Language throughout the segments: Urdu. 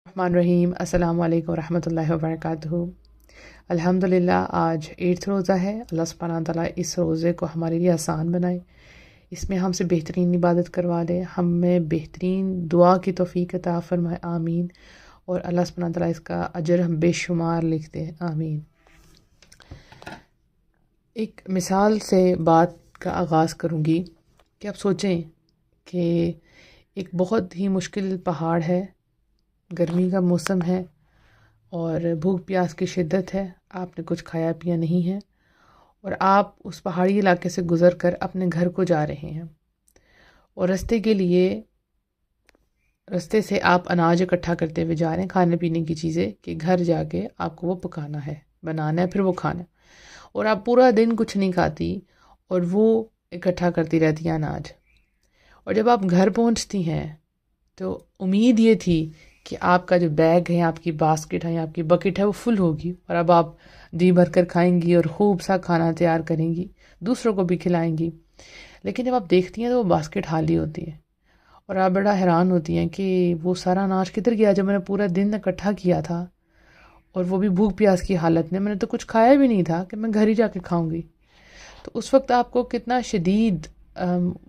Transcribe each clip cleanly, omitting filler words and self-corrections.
الرحمن الرحیم السلام علیکم ورحمۃ اللہ وبرکاتہ۔ الحمدللہ آج 8 روزہ ہے۔ اللہ سبحانہ تعالیٰ اس روزے کو ہمارے لیے آسان بنائے، اس میں ہم سے بہترین عبادت کروا دے، ہمیں بہترین دعا کی توفیق عطا فرمائے، آمین۔ اور اللہ سبحانہ تعالیٰ اس کا اجر ہم بے شمار لکھ دے، آمین۔ ایک مثال سے بات کا آغاز کروں گی کہ آپ سوچیں کہ ایک بہت ہی مشکل پہاڑ ہے، گرمی کا موسم ہے اور بھوک پیاس کی شدت ہے، آپ نے کچھ کھایا پیا نہیں ہے اور آپ اس پہاڑی علاقے سے گزر کر اپنے گھر کو جا رہے ہیں، اور رستے سے آپ اناج اکٹھا کرتے ہوئے جا رہے ہیں، کھانے پینے کی چیزیں، کہ گھر جا کے آپ کو وہ پکانا ہے، بنانا ہے، پھر وہ کھانا ہے، اور آپ پورا دن کچھ نہیں کھاتی اور وہ اکٹھا کرتی رہتی ہیں اناج۔ اور جب آپ گھر پہنچتی ہیں تو امید یہ تھی کہ آپ کا جو بیگ ہے، آپ کی باسکٹ ہے یا آپ کی بکٹ ہے، وہ فل ہوگی اور اب آپ جی بھر کر کھائیں گی اور خوب سا کھانا تیار کریں گی، دوسروں کو بھی کھلائیں گی۔ لیکن جب آپ دیکھتی ہیں تو وہ باسکٹ خالی ہوتی ہے اور آپ بڑا حیران ہوتی ہیں کہ وہ سارا اناج کدھر گیا جب میں نے پورا دن اکٹھا کیا تھا، اور وہ بھی بھوک پیاس کی حالت میں نے تو کچھ کھایا بھی نہیں تھا کہ میں گھر ہی جا کے کھاؤں گی۔ تو اس وقت آپ کو کتنا شدید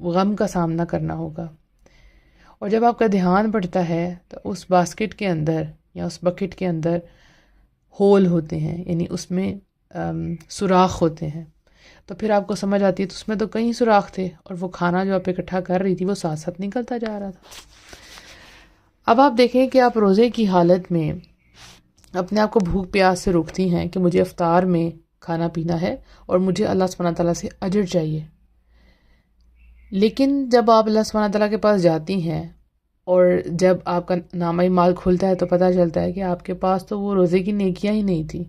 غم کا سامنا کرنا ہوگا، اور جب آپ کا دھیان پڑتا ہے تو اس باسکٹ کے اندر یا اس بکٹ کے اندر ہول ہوتے ہیں، یعنی اس میں سوراخ ہوتے ہیں، تو پھر آپ کو سمجھ آتی ہے تو اس میں تو کئی سوراخ تھے اور وہ کھانا جو آپ اکٹھا کر رہی تھی وہ ساتھ ساتھ نکلتا جا رہا تھا۔ اب آپ دیکھیں کہ آپ روزے کی حالت میں اپنے آپ کو بھوک پیاس سے روکتی ہیں کہ مجھے افطار میں کھانا پینا ہے اور مجھے اللہ سبحانہ تعالیٰ سے اجر چاہیے، لیکن جب آپ اللہ سبحانہ تعالیٰ کے پاس جاتی ہیں اور جب آپ کا نامہ مال کھلتا ہے تو پتہ چلتا ہے کہ آپ کے پاس تو وہ روزے کی نیکیاں ہی نہیں تھی،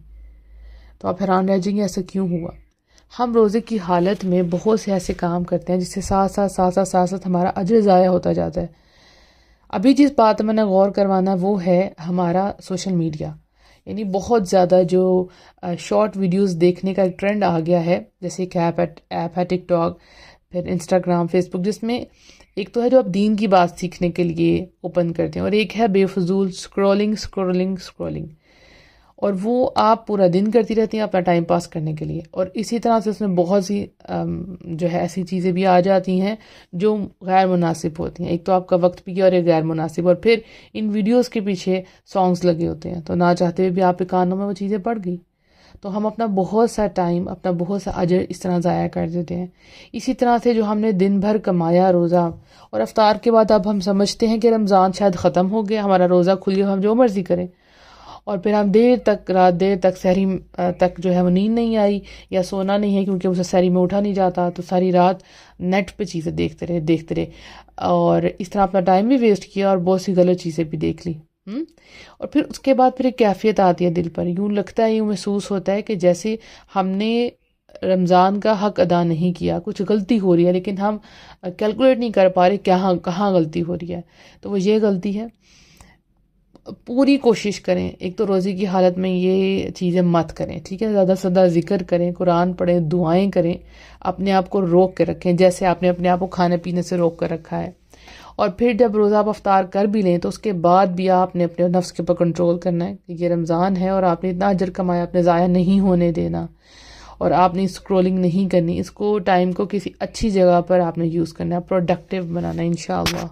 تو آپ حیران رہ جائیں گے ایسا کیوں ہوا۔ ہم روزے کی حالت میں بہت سے ایسے کام کرتے ہیں جس سے ساتھ ہمارا اجر ضائع ہوتا جاتا ہے۔ ابھی جس بات میں نے غور کروانا وہ ہے ہمارا سوشل میڈیا، یعنی بہت زیادہ جو شارٹ ویڈیوز دیکھنے کا ایک ٹرینڈ آ گیا ہے، جیسے ایک ایپ ہے ٹک ٹاک، پھر انسٹاگرام، فیس بک، جس میں ایک تو ہے جو آپ دین کی بات سیکھنے کے لیے اوپن کرتے ہیں، اور ایک ہے بے فضول سکرولنگ، اور وہ آپ پورا دن کرتی رہتی ہیں اپنا ٹائم پاس کرنے کے لیے، اور اسی طرح سے اس میں بہت سی جو ہے ایسی چیزیں بھی آ جاتی ہیں جو غیر مناسب ہوتی ہیں۔ ایک تو آپ کا وقت بھی اور ایک غیر مناسب، اور پھر ان ویڈیوز کے پیچھے سانگز لگے ہوتے ہیں، تو نہ چاہتے ہوئے بھی آپ کے کانوں میں وہ چیزیں پڑ گئی، تو ہم اپنا بہت سا ٹائم، اپنا بہت سا اجر اس طرح ضائع کر دیتے ہیں۔ اسی طرح سے جو ہم نے دن بھر کمایا روزہ، اور افطار کے بعد اب ہم سمجھتے ہیں کہ رمضان شاید ختم ہو گیا، ہمارا روزہ کھل گیا، ہم جو مرضی کریں، اور پھر ہم رات دیر تک سحری تک جو ہے وہ نیند نہیں آئی یا سونا نہیں ہے کیونکہ اسے سحری میں اٹھا نہیں جاتا، تو ساری رات نیٹ پہ چیزیں دیکھتے رہے اور اس طرح اپنا ٹائم بھی ویسٹ کیا اور بہت سی غلط چیزیں بھی دیکھ لی۔ اور پھر اس کے بعد پھر ایک کیفیت آتی ہے دل پر، یوں لگتا ہے، یوں محسوس ہوتا ہے کہ جیسے ہم نے رمضان کا حق ادا نہیں کیا، کچھ غلطی ہو رہی ہے، لیکن ہم کیلکولیٹ نہیں کر پا رہے کہاں غلطی ہو رہی ہے۔ تو وہ یہ غلطی ہے، پوری کوشش کریں ایک تو روزے کی حالت میں یہ چیزیں مت کریں، ٹھیک ہے، زیادہ سے زیادہ ذکر کریں، قرآن پڑھیں، دعائیں کریں، اپنے آپ کو روک کے رکھیں جیسے آپ نے اپنے آپ کو کھانے پینے سے روک کر رکھا ہے۔ اور پھر جب روزہ آپ افطار کر بھی لیں تو اس کے بعد بھی آپ نے اپنے نفس کے اوپر کنٹرول کرنا ہے کہ یہ رمضان ہے اور آپ نے اتنا اجر کمایا، آپ نے ضائع نہیں ہونے دینا، اور آپ نے اسکرولنگ نہیں کرنی، اس کو ٹائم کو کسی اچھی جگہ پر آپ نے یوز کرنا ہے، پروڈکٹیو بنانا ہے انشاءاللہ۔